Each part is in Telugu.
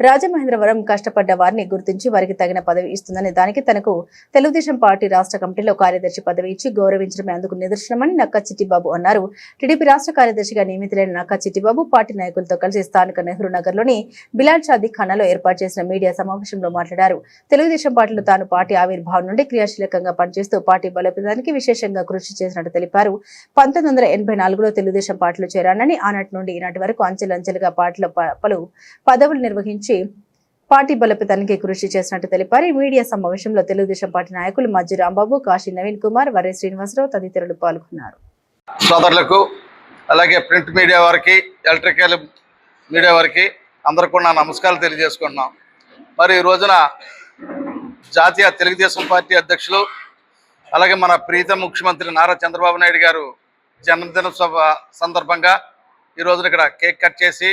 రాజమహేంద్రవరం కష్టపడ్డ వారిని గుర్తించి వారికి తగిన పదవి ఇస్తుందని దానికి తనకు తెలుగుదేశం పార్టీ రాష్ట్ర కమిటీలో కార్యదర్శి పదవి ఇచ్చి గౌరవించడమే అందుకు నిదర్శనమని నక్కా చిట్టిబాబు అన్నారు. టీడీపీ రాష్ట్ర కార్యదర్శిగా నియమితులైన నక్కా చిట్టిబాబు పార్టీ నాయకులతో కలిసి స్థానిక నెహ్రూ నగర్లోని బిలాల్ షాదీ ఖానాలో ఏర్పాటు చేసిన మీడియా సమావేశంలో మాట్లాడారు. తెలుగుదేశం పార్టీలో తాను పార్టీ ఆవిర్భావం నుండి క్రియాశీలకంగా పనిచేస్తూ పార్టీ బలోపేతానికి విశేషంగా కృషి చేసినట్టు తెలిపారు. 1984లో తెలుగుదేశం పార్టీలో చేరానని ఆనాటి నుండి ఈనాటి వరకు అంచెలంచెలుగా పార్టీలో పలు పదవులు నిర్వహించి పార్టీ బలోపేతానికి కృషి చేసినట్టు తెలిపారు. ఈ మీడియా సమావేశంలో తెలుగుదేశం పార్టీ నాయకులు మజ్జి రాంబాబు, కాశీ నవీన్ కుమార్, వర్రె శ్రీనివాసరావు తదితరులు పాల్గొన్నారు. సోదరులకు అలాగే ప్రింట్ మీడియా వారికి, ఎలక్ట్రికల్ మీడియా వారికి అందరూ కూడా నమస్కారాలు తెలియజేసుకుంటున్నాం. మరి ఈ రోజున జాతీయ తెలుగుదేశం పార్టీ అధ్యక్షులు అలాగే మన ప్రీతం ముఖ్యమంత్రి నారా చంద్రబాబు నాయుడు గారు జన్మదిన సందర్భంగా ఈ రోజున ఇక్కడ కేక్ కట్ చేసి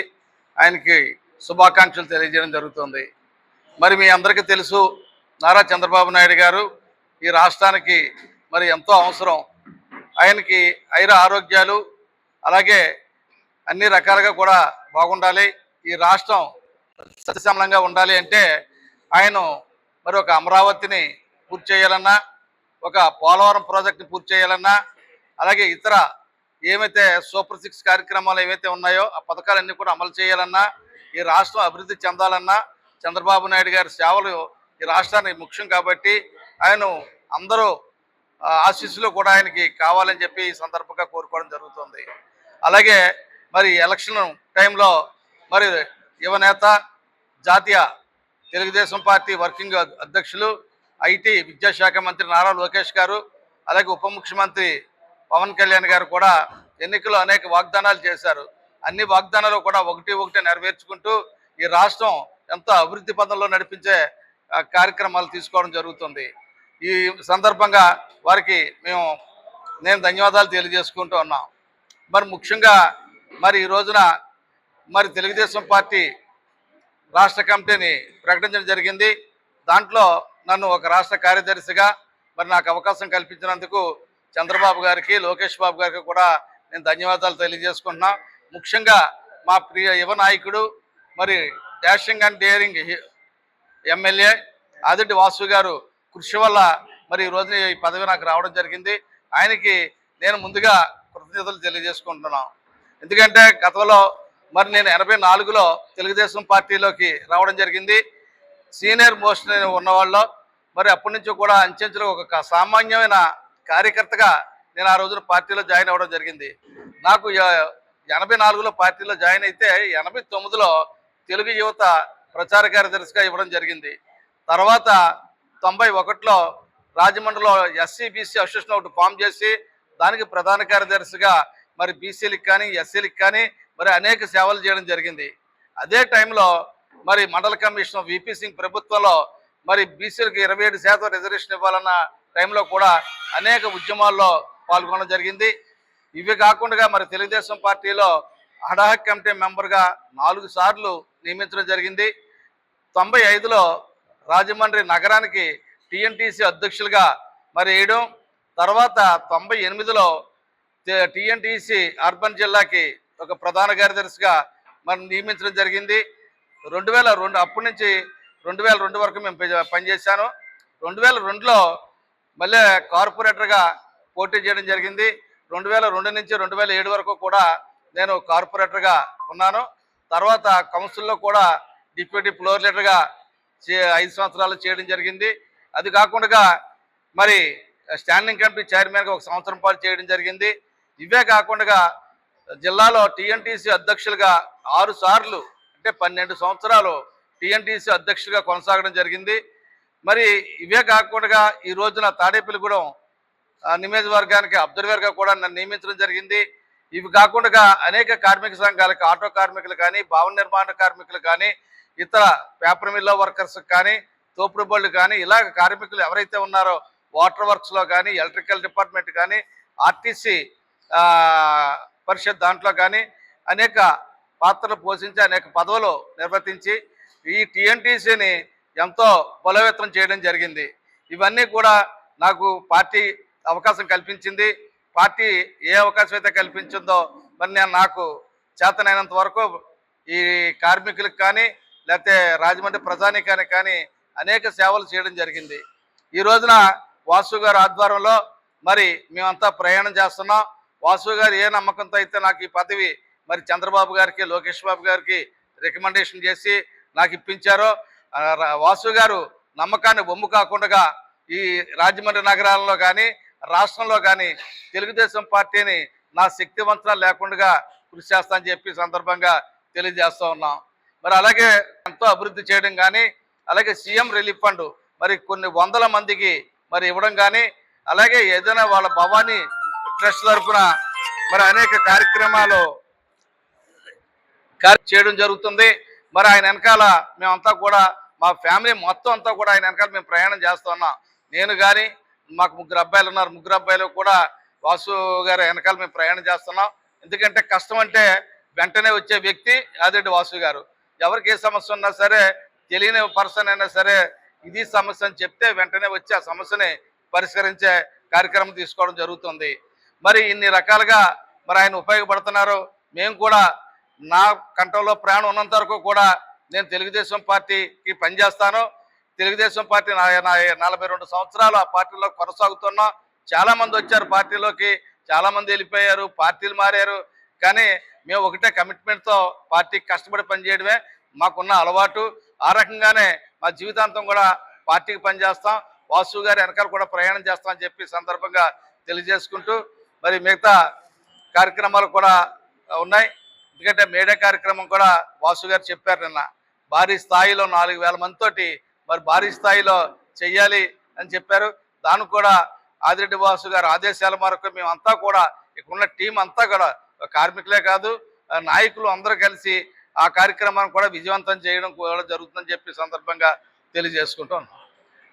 ఆయనకి శుభాకాంక్షలు తెలియజేయడం జరుగుతుంది. మరి మీ అందరికీ తెలుసు, నారా చంద్రబాబు నాయుడు గారు ఈ రాష్ట్రానికి మరి ఎంతో అవసరం. ఆయనకి ఆరోగ్యాలు అలాగే అన్ని రకాలుగా కూడా బాగుండాలి. ఈ రాష్ట్రం సస్యశ్యామలంగా ఉండాలి అంటే ఆయన మరి ఒక అమరావతిని పూర్తి చేయాలన్నా, ఒక పోలవరం ప్రాజెక్టుని పూర్తి చేయాలన్నా, అలాగే ఇతర ఏమైతే సూపర్ 6 కార్యక్రమాలు ఏవైతే ఉన్నాయో ఆ పథకాలన్నీ కూడా అమలు చేయాలన్నా, ఈ రాష్ట్రం అభివృద్ధి చెందాలన్నా చంద్రబాబు నాయుడు గారి సేవలు ఈ రాష్ట్రానికి ముఖ్యం. కాబట్టి ఆయన అందరూ ఆశీస్సులు కూడా ఆయనకి కావాలని చెప్పి ఈ సందర్భంగా కోరుకోవడం జరుగుతుంది. అలాగే మరి ఎలక్షన్ టైంలో మరి యువనేత, జాతీయ తెలుగుదేశం పార్టీ వర్కింగ్ అధ్యక్షులు, ఐటీ విద్యాశాఖ మంత్రి నారా లోకేష్ గారు, అలాగే ఉప ముఖ్యమంత్రి పవన్ కళ్యాణ్ గారు కూడా ఎన్నికల్లో అనేక వాగ్దానాలు చేశారు. అన్ని వాగ్దానాలు కూడా ఒకటి నెరవేర్చుకుంటూ ఈ రాష్ట్రం ఎంతో అభివృద్ధి పథంలో నడిపించే కార్యక్రమాలు తీసుకోవడం జరుగుతుంది. ఈ సందర్భంగా వారికి నేను ధన్యవాదాలు తెలియజేసుకుంటూ ఉన్నాం. మరి ముఖ్యంగా మరి ఈ రోజున మరి తెలుగుదేశం పార్టీ రాష్ట్ర కమిటీని ప్రకటించడం జరిగింది. దాంట్లో నన్ను ఒక రాష్ట్ర కార్యదర్శిగా మరి నాకు అవకాశం కల్పించినందుకు చంద్రబాబు గారికి, లోకేష్ బాబు గారికి కూడా నేను ధన్యవాదాలు తెలియజేసుకుంటున్నా. ముఖ్యంగా మా ప్రియ యువ నాయకుడు, మరి dashing and daring MLA Adireddy Vasu గారు కృషి వల్ల మరి ఈ రోజున ఈ పదవి నాకు రావడం జరిగింది. ఆయనకి నేను ముందుగా కృతజ్ఞతలు తెలియజేసుకుంటున్నాను. ఎందుకంటే గతంలో మరి నేను 84లో తెలుగుదేశం పార్టీలోకి రావడం జరిగింది. సీనియర్ మోస్ట్ ఉన్నవాళ్ళు మరి అప్పటి నుంచి కూడా అంచెంచులో ఒక సామాన్యమైన కార్యకర్తగా నేను ఆ రోజున పార్టీలో జాయిన్ అవ్వడం జరిగింది. నాకు 84లో పార్టీలో జాయిన్ అయితే 89లో తెలుగు యువత ప్రచార కార్యదర్శిగా ఇవ్వడం జరిగింది. తర్వాత 91లో రాజమండ్రిలో ఎస్సీ/బీసీ అసోసియేషన్ ఒకటి ఫామ్ చేసి దానికి ప్రధాన కార్యదర్శిగా మరి బీసీలకు కానీ ఎస్సీలకు కానీ మరి అనేక సేవలు చేయడం జరిగింది. అదే టైంలో మరి మండల కమిషన్ విపి సింగ్ ప్రభుత్వంలో మరి బీసీలకు 27% రిజర్వేషన్ ఇవ్వాలన్న టైంలో కూడా అనేక ఉద్యమాల్లో పాల్గొనడం జరిగింది. ఇవి కాకుండా మరి తెలుగుదేశం పార్టీలో అడాహక్ కమిటీ మెంబర్గా 4 సార్లు నియమించడం జరిగింది. 95లో రాజమండ్రి నగరానికి టీఎన్టీసీ అధ్యక్షులుగా మరి వేయడం, తర్వాత 98లో టీఎన్టీసీ అర్బన్ జిల్లాకి ఒక ప్రధాన కార్యదర్శిగా మరి నియమించడం జరిగింది. 2002 అప్పటి నుంచి 2002 వరకు మేము పనిచేశాను. 2002లో మళ్ళీ కార్పొరేటర్గా పోటీ చేయడం జరిగింది. 2002 నుంచి 2007 వరకు కూడా నేను కార్పొరేటర్గా ఉన్నాను. తర్వాత కౌన్సిల్లో కూడా డిప్యూటీ ఫ్లోర్ లీడర్గా 5 సంవత్సరాలు చేయడం జరిగింది. అది కాకుండా మరి స్టాండింగ్ కమిటీ చైర్మన్గా 1 సంవత్సరం పాటు చేయడం జరిగింది. ఇవే కాకుండా జిల్లాలో టీఎన్టీసీ అధ్యక్షులుగా 6 సార్లు అంటే 12 సంవత్సరాలు టీఎన్టీసీ అధ్యక్షులుగా కొనసాగడం జరిగింది. మరి ఇవే కాకుండా ఈ రోజున తాడేపల్లిగూడెం నియోజకవర్గానికి అబ్జర్వర్గా కూడా నన్ను నియమించడం జరిగింది. ఇవి కాకుండా అనేక కార్మిక సంఘాలకు, ఆటో కార్మికులు కానీ, భవన నిర్మాణ కార్మికులు కానీ, ఇతర పేపర్ మిల్లో వర్కర్స్ కానీ, తోపుడు బళ్ళు కానీ, ఇలాగ కార్మికులు ఎవరైతే ఉన్నారో వాటర్ వర్క్స్లో కానీ, ఎలక్ట్రికల్ డిపార్ట్మెంట్ కానీ, ఆర్టీసీ పరిషత్ దాంట్లో కానీ అనేక పాత్రలు పోషించి అనేక పదవులు నిర్వర్తించి ఈ టీఎన్టీసీని ఎంతో బలోపేతం చేయడం జరిగింది. ఇవన్నీ కూడా నాకు పార్టీ అవకాశం కల్పించింది. పార్టీ ఏ అవకాశం అయితే కల్పించిందో మరి నాకు చేతనైనంత వరకు ఈ కార్మికులకు కానీ, లేకపోతే రాజమండ్రి ప్రజానీకానికి కానీ అనేక సేవలు చేయడం జరిగింది. ఈ రోజున వాసు గారి ఆధ్వర్యంలో మరి మేమంతా ప్రయాణం చేస్తున్నాం. వాసు గారు ఏ నమ్మకంతో అయితే నాకు ఈ పదవి మరి చంద్రబాబు గారికి, లోకేష్ బాబు గారికి రికమెండేషన్ చేసి నాకు ఇప్పించారో, వాసు గారు నమ్మకాన్ని బొమ్ము కాకుండా ఈ రాజమండ్రి నగరాల్లో కానీ రాష్ట్రంలో కానీ తెలుగుదేశం పార్టీని నా శక్తివంతరం లేకుండా కృషి చేస్తానని చెప్పి సందర్భంగా తెలియజేస్తూ ఉన్నాం. మరి అలాగే ఎంతో అభివృద్ధి చేయడం కానీ, అలాగే సీఎం రిలీఫ్ ఫండ్ మరి కొన్ని వందల మందికి మరి ఇవ్వడం కానీ, అలాగే ఏదైనా వాళ్ళ భవానీ ట్రస్ట్ తరఫున మరి అనేక కార్యక్రమాలు చేయడం జరుగుతుంది. మరి ఆయన వెనకాల మేమంతా కూడా మా ఫ్యామిలీ మొత్తం అంతా కూడా ఆయన వెనకాల మేము ప్రయాణం చేస్తున్నాం. నేను కానీ మాకు 3 అబ్బాయిలు ఉన్నారు. 3 అబ్బాయిలు కూడా వాసు గారు వెనకాల మేము ప్రయాణం చేస్తున్నాం. ఎందుకంటే కష్టం అంటే వెంటనే వచ్చే వ్యక్తి యాదిరెడ్డి వాసు గారు. ఎవరికి ఏ సమస్య ఉన్నా సరే, తెలియని పర్సన్ అయినా సరే ఇది సమస్య అని చెప్తే వెంటనే వచ్చి ఆ సమస్యని పరిష్కరించే కార్యక్రమం తీసుకోవడం జరుగుతుంది. మరి ఇన్ని రకాలుగా మరి ఆయన ఉపయోగపడుతున్నారు. మేము కూడా నా కంఠంలో ప్రాణం ఉన్నంత వరకు కూడా నేను తెలుగుదేశం పార్టీకి పనిచేస్తాను. తెలుగుదేశం పార్టీ 42 సంవత్సరాలు ఆ పార్టీలో కొనసాగుతున్నాం. చాలామంది వచ్చారు పార్టీలోకి, చాలామంది వెళ్ళిపోయారు, పార్టీలు మారారు. కానీ మేము ఒకటే కమిట్మెంట్తో పార్టీకి కష్టపడి పనిచేయడమే మాకున్న అలవాటు. ఆ రకంగానే మా జీవితాంతం కూడా పార్టీకి పనిచేస్తాం. వాసు గారి వెనకాల కూడా ప్రయాణం చేస్తామని చెప్పి సందర్భంగా తెలియజేసుకుంటూ మరి మిగతా కార్యక్రమాలు కూడా ఉన్నాయి. ఎందుకంటే మేడే కార్యక్రమం కూడా వాసు గారు చెప్పారు నిన్న, భారీ స్థాయిలో 4000 మందితోటి మరి భారీ స్థాయిలో చెయ్యాలి అని చెప్పారు. దానికి కూడా ఆదిరెడ్డి వాసు గారు ఆదేశాల మేరకు మేమంతా కూడా ఇక్కడున్న టీం అంతా కూడా కార్మికులే కాదు నాయకులు అందరూ కలిసి ఆ కార్యక్రమాన్ని కూడా విజయవంతం చేయడం కూడా జరుగుతుందని చెప్పి సందర్భంగా తెలియజేసుకుంటాం.